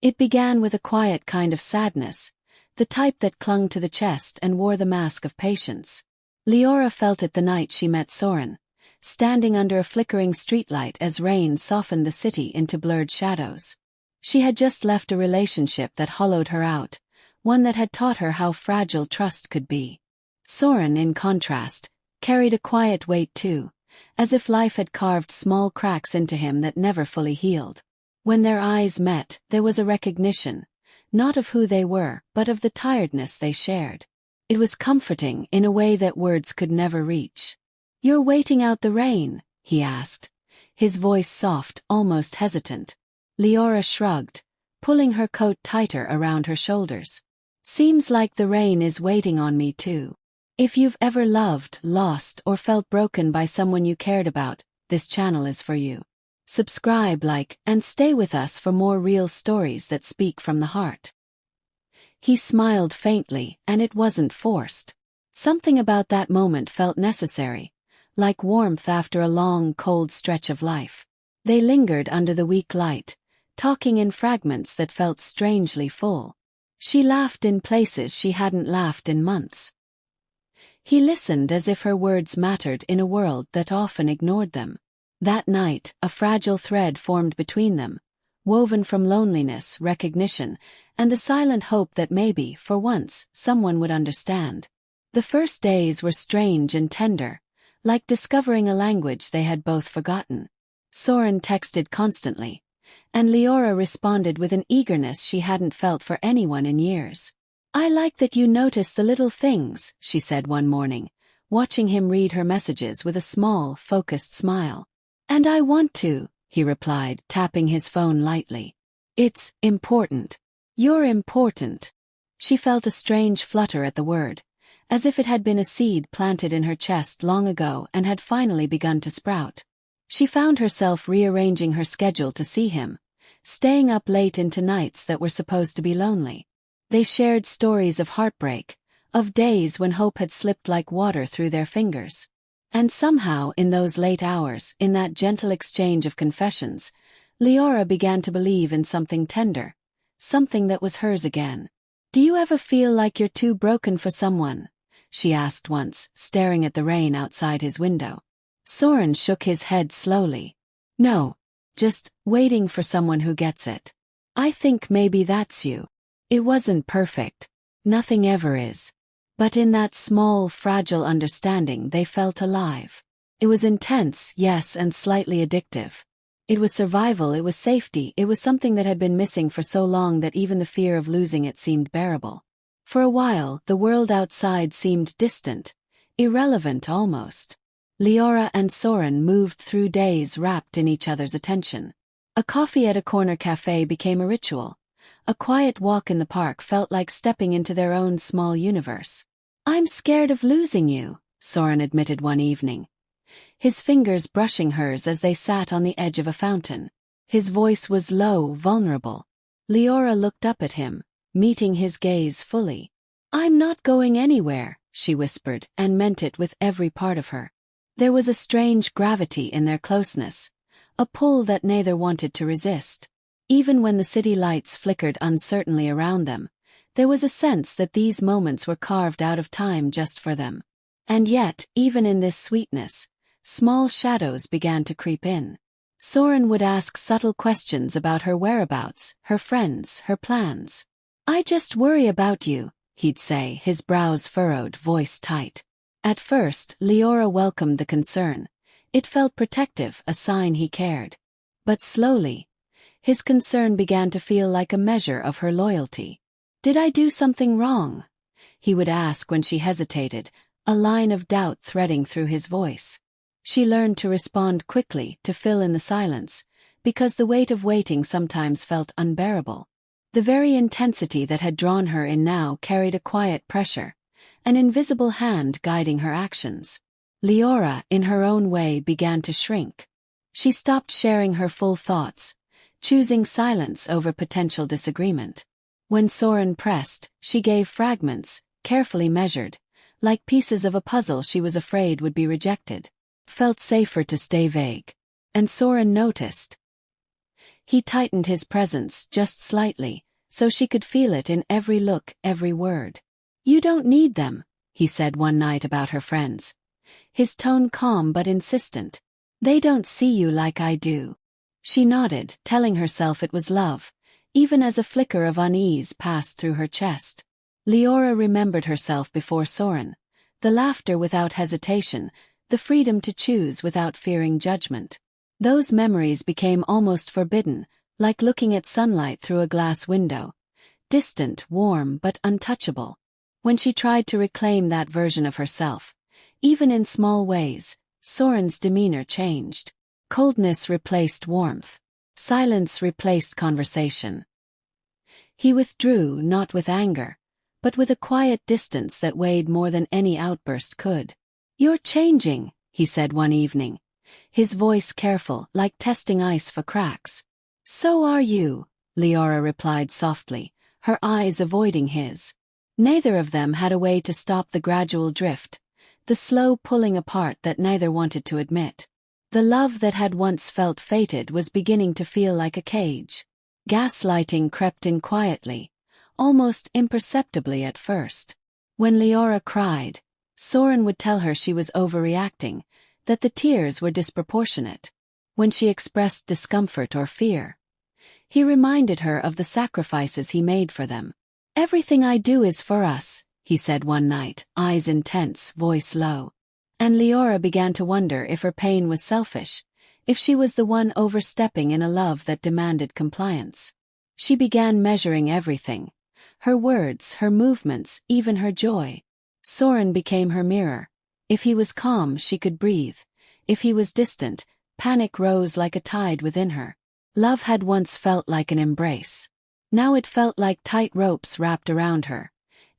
It began with a quiet kind of sadness, the type that clung to the chest and wore the mask of patience. Leora felt it the night she met Soren, standing under a flickering streetlight as rain softened the city into blurred shadows. She had just left a relationship that hollowed her out, one that had taught her how fragile trust could be. Soren, in contrast, carried a quiet weight too, as if life had carved small cracks into him that never fully healed. When their eyes met, there was a recognition, not of who they were, but of the tiredness they shared. It was comforting in a way that words could never reach. "You're waiting out the rain?" he asked, his voice soft, almost hesitant. Leora shrugged, pulling her coat tighter around her shoulders. "Seems like the rain is waiting on me too. If you've ever loved, lost, or felt broken by someone you cared about, this channel is for you. Subscribe, like, and stay with us for more real stories that speak from the heart." He smiled faintly, and it wasn't forced. Something about that moment felt necessary, like warmth after a long, cold stretch of life. They lingered under the weak light, talking in fragments that felt strangely full. She laughed in places she hadn't laughed in months. He listened as if her words mattered in a world that often ignored them. That night, a fragile thread formed between them, woven from loneliness, recognition, and the silent hope that maybe, for once, someone would understand. The first days were strange and tender, like discovering a language they had both forgotten. Soren texted constantly, and Leora responded with an eagerness she hadn't felt for anyone in years. "I like that you notice the little things," she said one morning, watching him read her messages with a small, focused smile. "And I want to," he replied, tapping his phone lightly. "It's important. You're important." She felt a strange flutter at the word, as if it had been a seed planted in her chest long ago and had finally begun to sprout. She found herself rearranging her schedule to see him, staying up late into nights that were supposed to be lonely. They shared stories of heartbreak, of days when hope had slipped like water through their fingers. And somehow, in those late hours, in that gentle exchange of confessions, Leora began to believe in something tender, something that was hers again. "Do you ever feel like you're too broken for someone?" she asked once, staring at the rain outside his window. Soren shook his head slowly. "No, just waiting for someone who gets it. I think maybe that's you. It wasn't perfect. Nothing ever is. But in that small, fragile understanding they felt alive. It was intense, yes, and slightly addictive. It was survival, it was safety, it was something that had been missing for so long that even the fear of losing it seemed bearable. For a while, the world outside seemed distant, irrelevant almost. Leora and Soren moved through days wrapped in each other's attention. A coffee at a corner cafe became a ritual. A quiet walk in the park felt like stepping into their own small universe. "I'm scared of losing you," Soren admitted one evening, his fingers brushing hers as they sat on the edge of a fountain. His voice was low, vulnerable. Leora looked up at him, meeting his gaze fully. "I'm not going anywhere," she whispered, and meant it with every part of her. There was a strange gravity in their closeness, a pull that neither wanted to resist. Even when the city lights flickered uncertainly around them, there was a sense that these moments were carved out of time just for them. And yet, even in this sweetness, small shadows began to creep in. Soren would ask subtle questions about her whereabouts, her friends, her plans. "I just worry about you," he'd say, his brows furrowed, voice tight. At first, Leora welcomed the concern. It felt protective, a sign he cared. But slowly, his concern began to feel like a measure of her loyalty. "Did I do something wrong?" he would ask when she hesitated, a line of doubt threading through his voice. She learned to respond quickly, to fill in the silence, because the weight of waiting sometimes felt unbearable. The very intensity that had drawn her in now carried a quiet pressure, an invisible hand guiding her actions. Leora, in her own way, began to shrink. She stopped sharing her full thoughts, choosing silence over potential disagreement. When Soren pressed, she gave fragments, carefully measured, like pieces of a puzzle she was afraid would be rejected. Felt safer to stay vague. And Soren noticed. He tightened his presence just slightly, so she could feel it in every look, every word. "You don't need them," he said one night about her friends. His tone calm but insistent. "They don't see you like I do." She nodded, telling herself it was love, even as a flicker of unease passed through her chest. Leora remembered herself before Soren. The laughter without hesitation, the freedom to choose without fearing judgment. Those memories became almost forbidden, like looking at sunlight through a glass window. Distant, warm, but untouchable. When she tried to reclaim that version of herself, even in small ways, Soren's demeanor changed. Coldness replaced warmth. Silence replaced conversation. He withdrew, not with anger, but with a quiet distance that weighed more than any outburst could. "You're changing," he said one evening, his voice careful, like testing ice for cracks. "So are you," Leora replied softly, her eyes avoiding his. Neither of them had a way to stop the gradual drift, the slow pulling apart that neither wanted to admit. The love that had once felt fated was beginning to feel like a cage. Gaslighting crept in quietly, almost imperceptibly at first. When Leora cried, Soren would tell her she was overreacting, that the tears were disproportionate. When she expressed discomfort or fear, he reminded her of the sacrifices he made for them. "Everything I do is for us," he said one night, eyes intense, voice low. And Leora began to wonder if her pain was selfish, if she was the one overstepping in a love that demanded compliance. She began measuring everything. Her words, her movements, even her joy. Soren became her mirror. If he was calm, she could breathe. If he was distant, panic rose like a tide within her. Love had once felt like an embrace. Now it felt like tight ropes wrapped around her.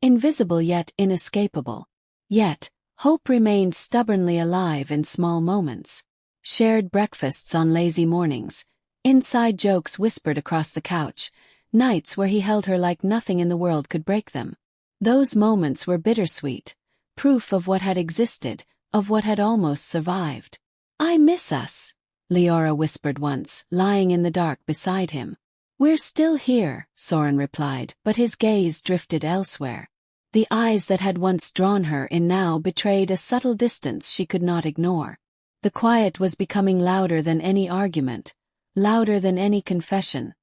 Invisible yet inescapable. Yet, hope remained stubbornly alive in small moments. Shared breakfasts on lazy mornings, inside jokes whispered across the couch, nights where he held her like nothing in the world could break them. Those moments were bittersweet, proof of what had existed, of what had almost survived. "I miss us," Leora whispered once, lying in the dark beside him. "We're still here," Soren replied, but his gaze drifted elsewhere. The eyes that had once drawn her in now betrayed a subtle distance she could not ignore. The quiet was becoming louder than any argument, louder than any confession.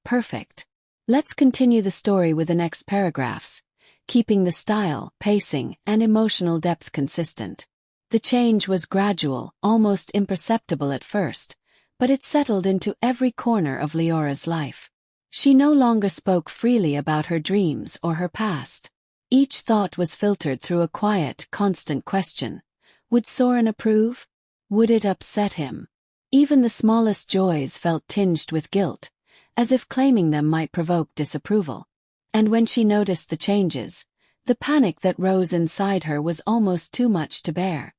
Perfect. Let's continue the story with the next paragraphs, keeping the style, pacing, and emotional depth consistent. The change was gradual, almost imperceptible at first, but it settled into every corner of Leora's life. She no longer spoke freely about her dreams or her past. Each thought was filtered through a quiet, constant question. Would Soren approve? Would it upset him? Even the smallest joys felt tinged with guilt, as if claiming them might provoke disapproval. And when she noticed the changes, the panic that rose inside her was almost too much to bear.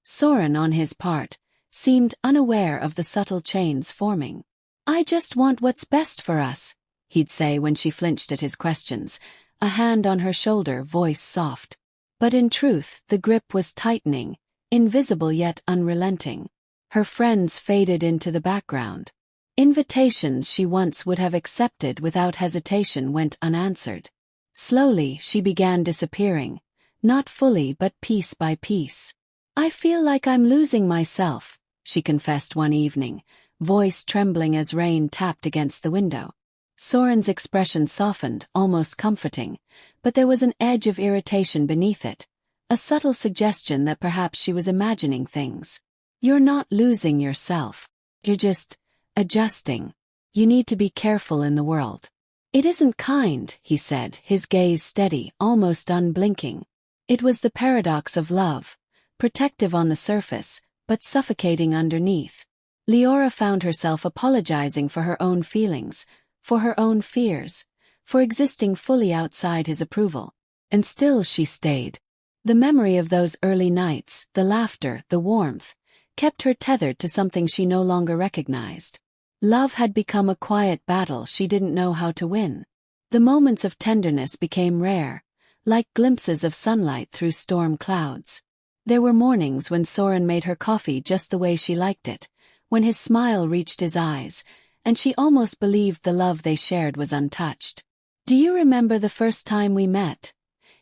Soren, on his part, seemed unaware of the subtle chains forming. "I just want what's best for us," he'd say when she flinched at his questions, a hand on her shoulder, voice soft. But in truth, the grip was tightening, invisible yet unrelenting. Her friends faded into the background. Invitations she once would have accepted without hesitation went unanswered. Slowly, she began disappearing, not fully but piece by piece. "I feel like I'm losing myself," she confessed one evening, voice trembling as rain tapped against the window. Soren's expression softened, almost comforting, but there was an edge of irritation beneath it, a subtle suggestion that perhaps she was imagining things. "You're not losing yourself. You're just adjusting. You need to be careful in the world." "It isn't kind," he said, his gaze steady, almost unblinking. It was the paradox of love, protective on the surface, but suffocating underneath. Leora found herself apologizing for her own feelings, for her own fears, for existing fully outside his approval. And still she stayed. The memory of those early nights, the laughter, the warmth, kept her tethered to something she no longer recognized. Love had become a quiet battle she didn't know how to win. The moments of tenderness became rare, like glimpses of sunlight through storm clouds. There were mornings when Soren made her coffee just the way she liked it, when his smile reached his eyes, and she almost believed the love they shared was untouched. "Do you remember the first time we met?"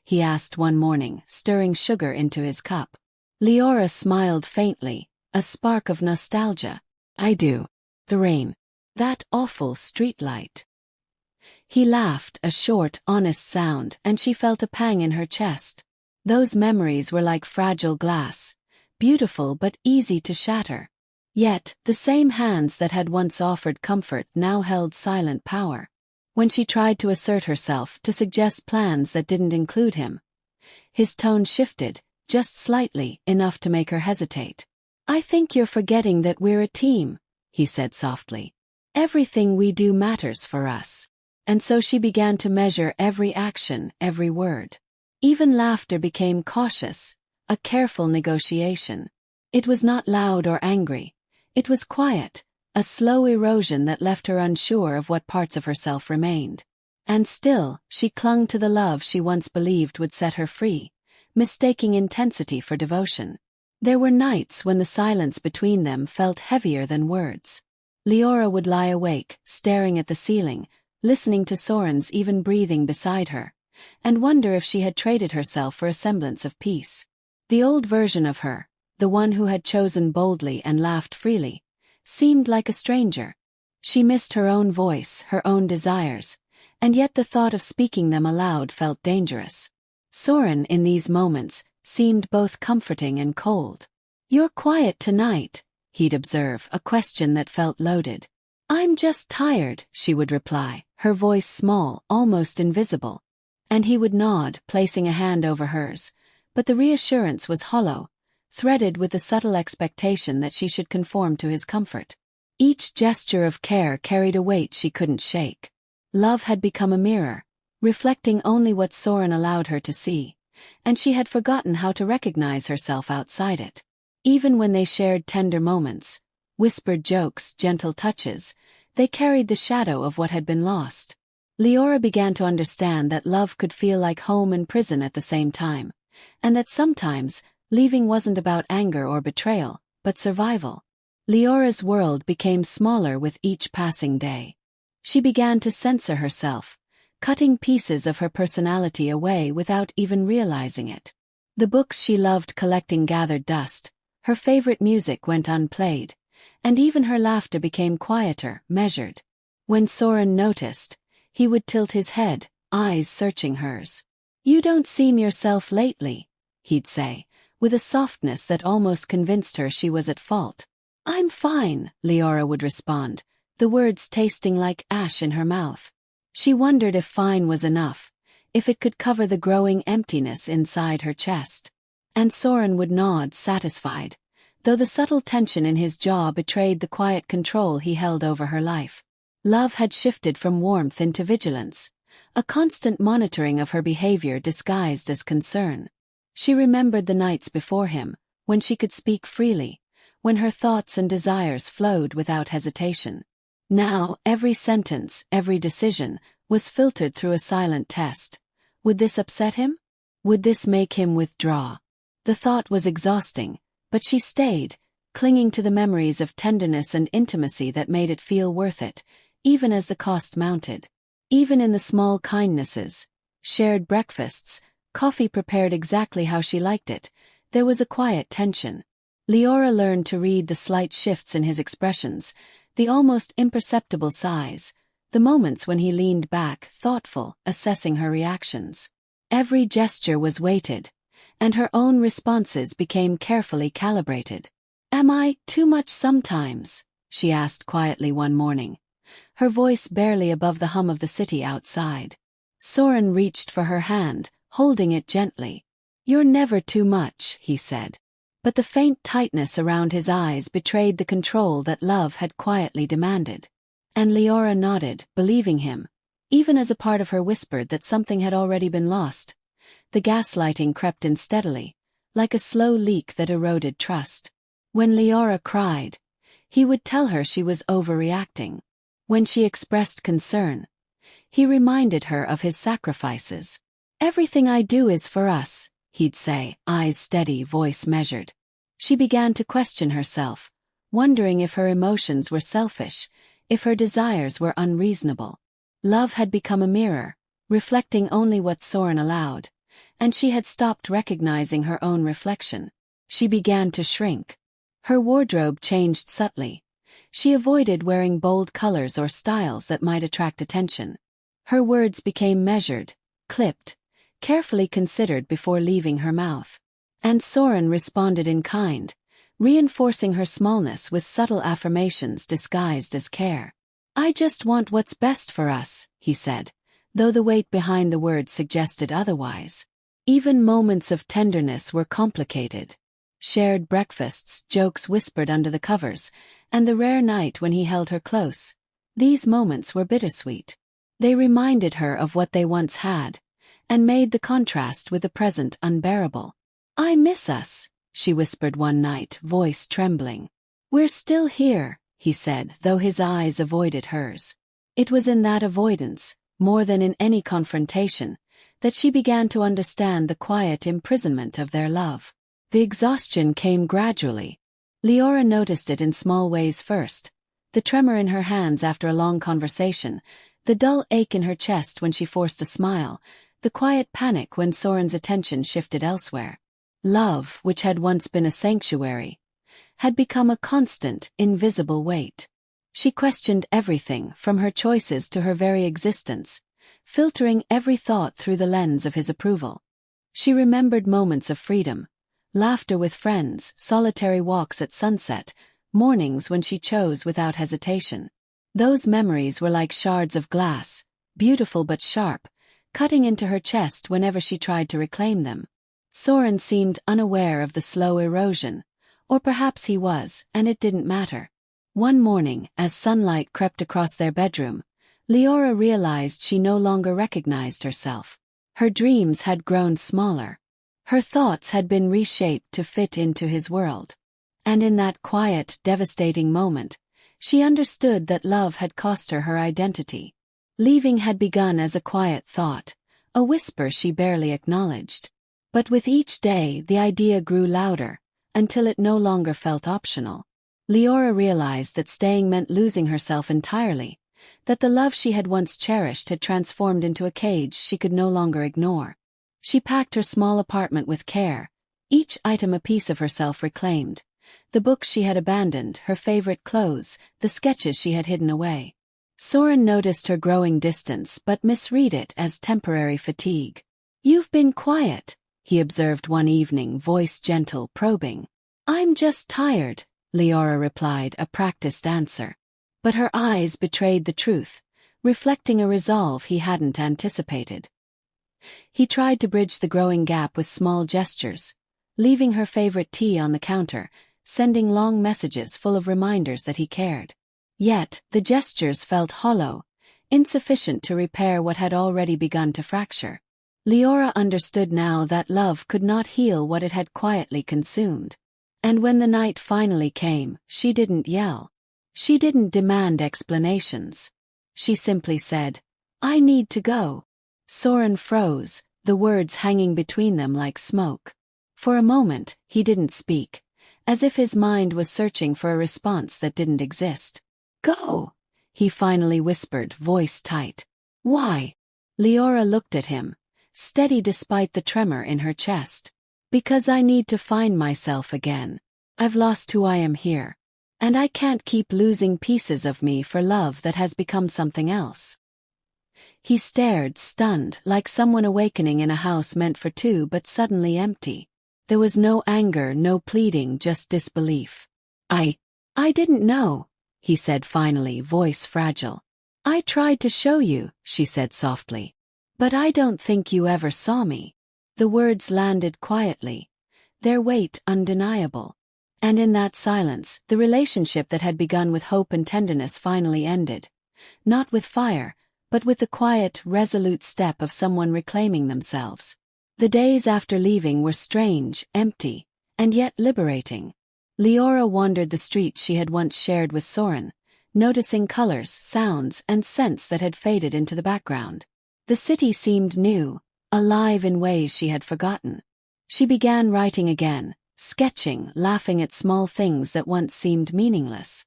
he asked one morning, stirring sugar into his cup. Leora smiled faintly, a spark of nostalgia. "I do. The rain. That awful streetlight." He laughed, a short, honest sound, and she felt a pang in her chest. Those memories were like fragile glass, beautiful but easy to shatter. Yet, the same hands that had once offered comfort now held silent power. When she tried to assert herself, to suggest plans that didn't include him, his tone shifted, just slightly, enough to make her hesitate. "I think you're forgetting that we're a team," he said softly. "Everything we do matters for us." And so she began to measure every action, every word. Even laughter became cautious, a careful negotiation. It was not loud or angry. It was quiet, a slow erosion that left her unsure of what parts of herself remained. And still, she clung to the love she once believed would set her free, mistaking intensity for devotion. There were nights when the silence between them felt heavier than words. Leora would lie awake, staring at the ceiling, listening to Soren's even breathing beside her, and wonder if she had traded herself for a semblance of peace. The old version of her, the one who had chosen boldly and laughed freely, seemed like a stranger. She missed her own voice, her own desires, and yet the thought of speaking them aloud felt dangerous. Soren, in these moments, seemed both comforting and cold. "You're quiet tonight," he'd observe, a question that felt loaded. "I'm just tired," she would reply, her voice small, almost invisible. And he would nod, placing a hand over hers, but the reassurance was hollow, threaded with the subtle expectation that she should conform to his comfort. Each gesture of care carried a weight she couldn't shake. Love had become a mirror, reflecting only what Soren allowed her to see, and she had forgotten how to recognize herself outside it. Even when they shared tender moments, whispered jokes, gentle touches, they carried the shadow of what had been lost. Leora began to understand that love could feel like home and prison at the same time, and that sometimes, leaving wasn't about anger or betrayal, but survival. Leora's world became smaller with each passing day. She began to censor herself, cutting pieces of her personality away without even realizing it. The books she loved collecting gathered dust, her favorite music went unplayed, and even her laughter became quieter, measured. When Soren noticed, he would tilt his head, eyes searching hers. "You don't seem yourself lately," he'd say, with a softness that almost convinced her she was at fault. "I'm fine," Leora would respond, the words tasting like ash in her mouth. She wondered if fine was enough, if it could cover the growing emptiness inside her chest. And Soren would nod, satisfied, though the subtle tension in his jaw betrayed the quiet control he held over her life. Love had shifted from warmth into vigilance, a constant monitoring of her behavior disguised as concern. She remembered the nights before him, when she could speak freely, when her thoughts and desires flowed without hesitation. Now, every sentence, every decision, was filtered through a silent test. Would this upset him? Would this make him withdraw? The thought was exhausting, but she stayed, clinging to the memories of tenderness and intimacy that made it feel worth it, even as the cost mounted. Even in the small kindnesses, shared breakfasts, coffee prepared exactly how she liked it, there was a quiet tension. Leora learned to read the slight shifts in his expressions, the almost imperceptible sighs, the moments when he leaned back, thoughtful, assessing her reactions. Every gesture was weighted, and her own responses became carefully calibrated. "Am I too much sometimes?" she asked quietly one morning, her voice barely above the hum of the city outside. Soren reached for her hand, holding it gently. "You're never too much," he said. But the faint tightness around his eyes betrayed the control that love had quietly demanded. And Leora nodded, believing him, even as a part of her whispered that something had already been lost. The gaslighting crept in steadily, like a slow leak that eroded trust. When Leora cried, he would tell her she was overreacting. When she expressed concern, he reminded her of his sacrifices. "Everything I do is for us," he'd say, eyes steady, voice measured. She began to question herself, wondering if her emotions were selfish, if her desires were unreasonable. Love had become a mirror, reflecting only what Soren allowed, and she had stopped recognizing her own reflection. She began to shrink. Her wardrobe changed subtly. She avoided wearing bold colors or styles that might attract attention. Her words became measured, clipped, carefully considered before leaving her mouth. And Soren responded in kind, reinforcing her smallness with subtle affirmations disguised as care. "I just want what's best for us," he said, though the weight behind the words suggested otherwise. Even moments of tenderness were complicated. Shared breakfasts, jokes whispered under the covers, and the rare night when he held her close. These moments were bittersweet. They reminded her of what they once had, and made the contrast with the present unbearable. "I miss us," she whispered one night, voice trembling. "We're still here," he said, though his eyes avoided hers. It was in that avoidance, more than in any confrontation, that she began to understand the quiet imprisonment of their love. The exhaustion came gradually. Leora noticed it in small ways first: the tremor in her hands after a long conversation, the dull ache in her chest when she forced a smile, the quiet panic when Soren's attention shifted elsewhere. Love, which had once been a sanctuary, had become a constant, invisible weight. She questioned everything, from her choices to her very existence, filtering every thought through the lens of his approval. She remembered moments of freedom, laughter with friends, solitary walks at sunset, mornings when she chose without hesitation. Those memories were like shards of glass, beautiful but sharp, cutting into her chest whenever she tried to reclaim them. Soren seemed unaware of the slow erosion, or perhaps he was, and it didn't matter. One morning, as sunlight crept across their bedroom, Leora realized she no longer recognized herself. Her dreams had grown smaller. Her thoughts had been reshaped to fit into his world. And in that quiet, devastating moment, she understood that love had cost her her identity. Leaving had begun as a quiet thought, a whisper she barely acknowledged. But with each day the idea grew louder, until it no longer felt optional. Leora realized that staying meant losing herself entirely, that the love she had once cherished had transformed into a cage she could no longer ignore. She packed her small apartment with care, each item a piece of herself reclaimed: the books she had abandoned, her favorite clothes, the sketches she had hidden away. Soren noticed her growing distance but misread it as temporary fatigue. "You've been quiet," he observed one evening, voice gentle, probing. "I'm just tired," Leora replied, a practiced answer. But her eyes betrayed the truth, reflecting a resolve he hadn't anticipated. He tried to bridge the growing gap with small gestures, leaving her favorite tea on the counter, sending long messages full of reminders that he cared. Yet, the gestures felt hollow, insufficient to repair what had already begun to fracture. Leora understood now that love could not heal what it had quietly consumed. And when the night finally came, she didn't yell. She didn't demand explanations. She simply said, "I need to go." Soren froze, the words hanging between them like smoke. For a moment, he didn't speak, as if his mind was searching for a response that didn't exist. "Go," he finally whispered, voice tight. "Why?" Leora looked at him, steady despite the tremor in her chest. "Because I need to find myself again. I've lost who I am here. And I can't keep losing pieces of me for love that has become something else." He stared, stunned, like someone awakening in a house meant for two but suddenly empty. There was no anger, no pleading, just disbelief. I didn't know," he said finally, voice fragile. "I tried to show you," she said softly. "But I don't think you ever saw me." The words landed quietly, their weight undeniable. And in that silence, the relationship that had begun with hope and tenderness finally ended. Not with fire, but with the quiet, resolute step of someone reclaiming themselves. The days after leaving were strange, empty, and yet liberating. Leora wandered the streets she had once shared with Soren, noticing colors, sounds, and scents that had faded into the background. The city seemed new, alive in ways she had forgotten. She began writing again, sketching, laughing at small things that once seemed meaningless.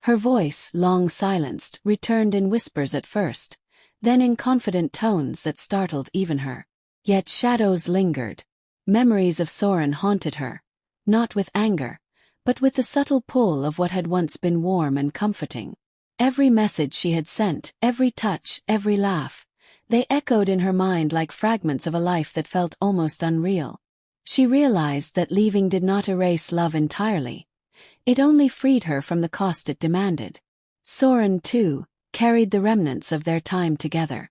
Her voice, long silenced, returned in whispers at first, then in confident tones that startled even her. Yet shadows lingered. Memories of Soren haunted her, not with anger, but with the subtle pull of what had once been warm and comforting. Every message she had sent, every touch, every laugh, they echoed in her mind like fragments of a life that felt almost unreal. She realized that leaving did not erase love entirely. It only freed her from the cost it demanded. Soren, too, carried the remnants of their time together.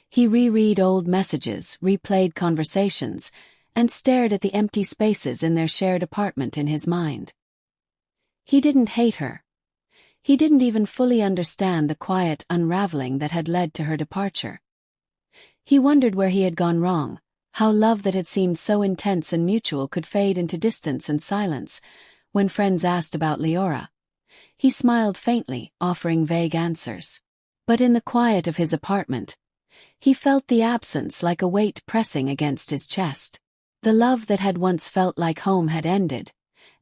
He reread old messages, replayed conversations, and stared at the empty spaces in their shared apartment in his mind. He didn't hate her. He didn't even fully understand the quiet unraveling that had led to her departure. He wondered where he had gone wrong, how love that had seemed so intense and mutual could fade into distance and silence. When friends asked about Leora, he smiled faintly, offering vague answers. But in the quiet of his apartment, he felt the absence like a weight pressing against his chest. The love that had once felt like home had ended,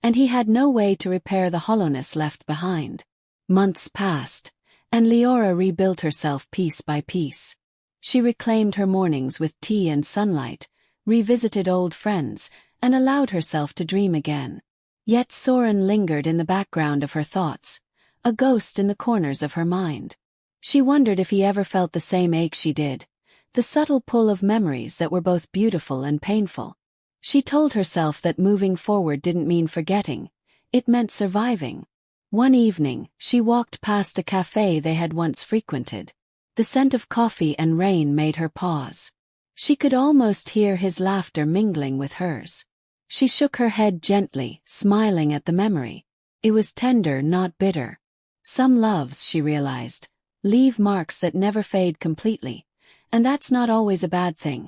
and he had no way to repair the hollowness left behind. Months passed, and Leora rebuilt herself piece by piece. She reclaimed her mornings with tea and sunlight, revisited old friends, and allowed herself to dream again. Yet Soren lingered in the background of her thoughts, a ghost in the corners of her mind. She wondered if he ever felt the same ache she did, the subtle pull of memories that were both beautiful and painful. She told herself that moving forward didn't mean forgetting, it meant surviving. One evening, she walked past a cafe they had once frequented. The scent of coffee and rain made her pause. She could almost hear his laughter mingling with hers. She shook her head gently, smiling at the memory. It was tender, not bitter. Some loves, she realized, leave marks that never fade completely, and that's not always a bad thing.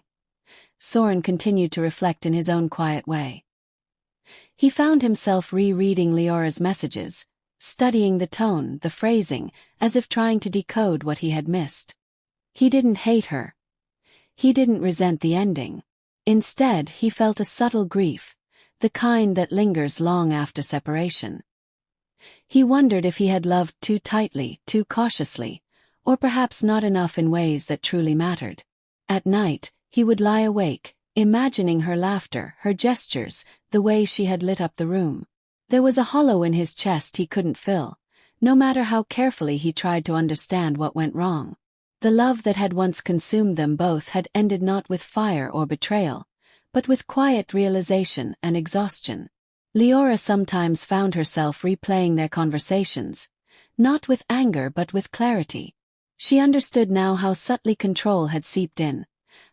Soren continued to reflect in his own quiet way. He found himself rereading Leora's messages, studying the tone, the phrasing, as if trying to decode what he had missed. He didn't hate her. He didn't resent the ending. Instead, he felt a subtle grief, the kind that lingers long after separation. He wondered if he had loved too tightly, too cautiously, or perhaps not enough in ways that truly mattered. At night, he would lie awake, imagining her laughter, her gestures, the way she had lit up the room. There was a hollow in his chest he couldn't fill, no matter how carefully he tried to understand what went wrong. The love that had once consumed them both had ended not with fire or betrayal, but with quiet realization and exhaustion. Leora sometimes found herself replaying their conversations, not with anger but with clarity. She understood now how subtly control had seeped in,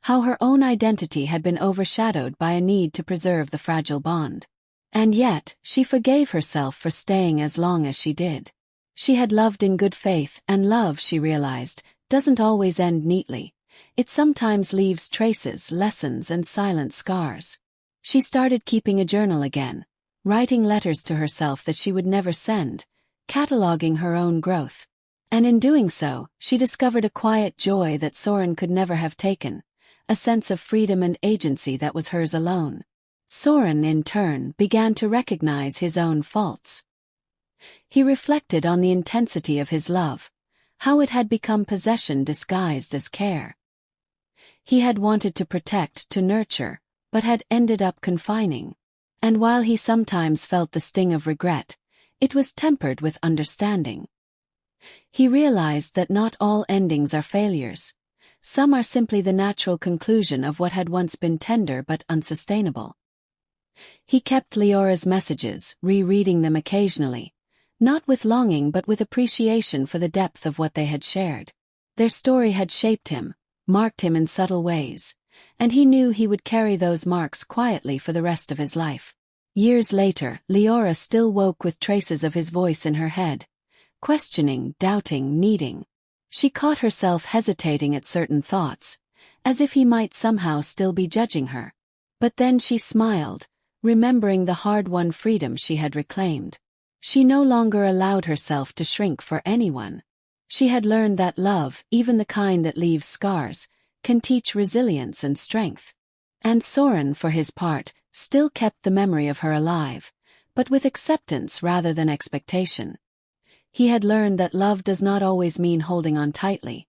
how her own identity had been overshadowed by a need to preserve the fragile bond. And yet, she forgave herself for staying as long as she did. She had loved in good faith, and love, she realized, doesn't always end neatly. It sometimes leaves traces, lessons, and silent scars. She started keeping a journal again, writing letters to herself that she would never send, cataloging her own growth. And in doing so, she discovered a quiet joy that Soren could never have taken, a sense of freedom and agency that was hers alone. Soren, in turn, began to recognize his own faults. He reflected on the intensity of his love, how it had become possession disguised as care. He had wanted to protect, to nurture, but had ended up confining. And while he sometimes felt the sting of regret, it was tempered with understanding. He realized that not all endings are failures. Some are simply the natural conclusion of what had once been tender but unsustainable. He kept Leora's messages, rereading them occasionally, not with longing but with appreciation for the depth of what they had shared. Their story had shaped him, marked him in subtle ways, and he knew he would carry those marks quietly for the rest of his life. Years later, Leora still woke with traces of his voice in her head, questioning, doubting, needing. She caught herself hesitating at certain thoughts, as if he might somehow still be judging her. But then she smiled, remembering the hard-won freedom she had reclaimed. She no longer allowed herself to shrink for anyone. She had learned that love, even the kind that leaves scars, can teach resilience and strength. And Soren, for his part, still kept the memory of her alive, but with acceptance rather than expectation. He had learned that love does not always mean holding on tightly.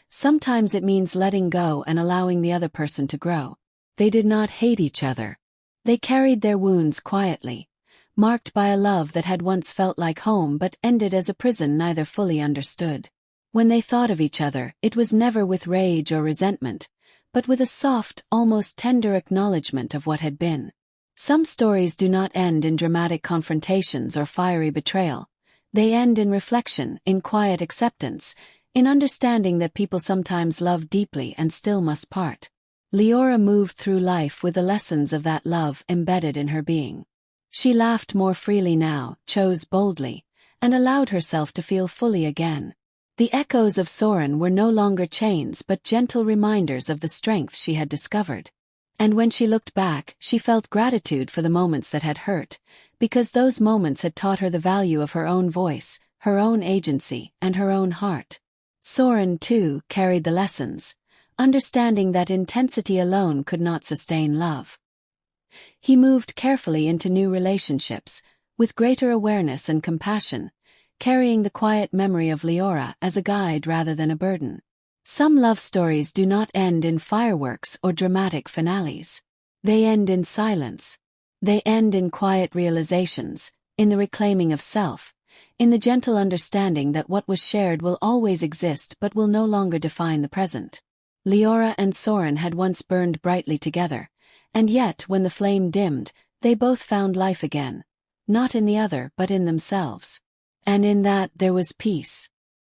Sometimes it means letting go and allowing the other person to grow. They did not hate each other. They carried their wounds quietly, marked by a love that had once felt like home but ended as a prison neither fully understood. When they thought of each other, it was never with rage or resentment, but with a soft, almost tender acknowledgement of what had been. Some stories do not end in dramatic confrontations or fiery betrayal. They end in reflection, in quiet acceptance, in understanding that people sometimes love deeply and still must part. Leora moved through life with the lessons of that love embedded in her being. She laughed more freely now, chose boldly, and allowed herself to feel fully again. The echoes of Soren were no longer chains but gentle reminders of the strength she had discovered. And when she looked back, she felt gratitude for the moments that had hurt, because those moments had taught her the value of her own voice, her own agency, and her own heart. Soren, too, carried the lessons, understanding that intensity alone could not sustain love. He moved carefully into new relationships, with greater awareness and compassion, carrying the quiet memory of Leora as a guide rather than a burden. Some love stories do not end in fireworks or dramatic finales. They end in silence. They end in quiet realizations, in the reclaiming of self, in the gentle understanding that what was shared will always exist but will no longer define the present. Leora and Soren had once burned brightly together, and yet when the flame dimmed, they both found life again, not in the other but in themselves. And in that there was peace.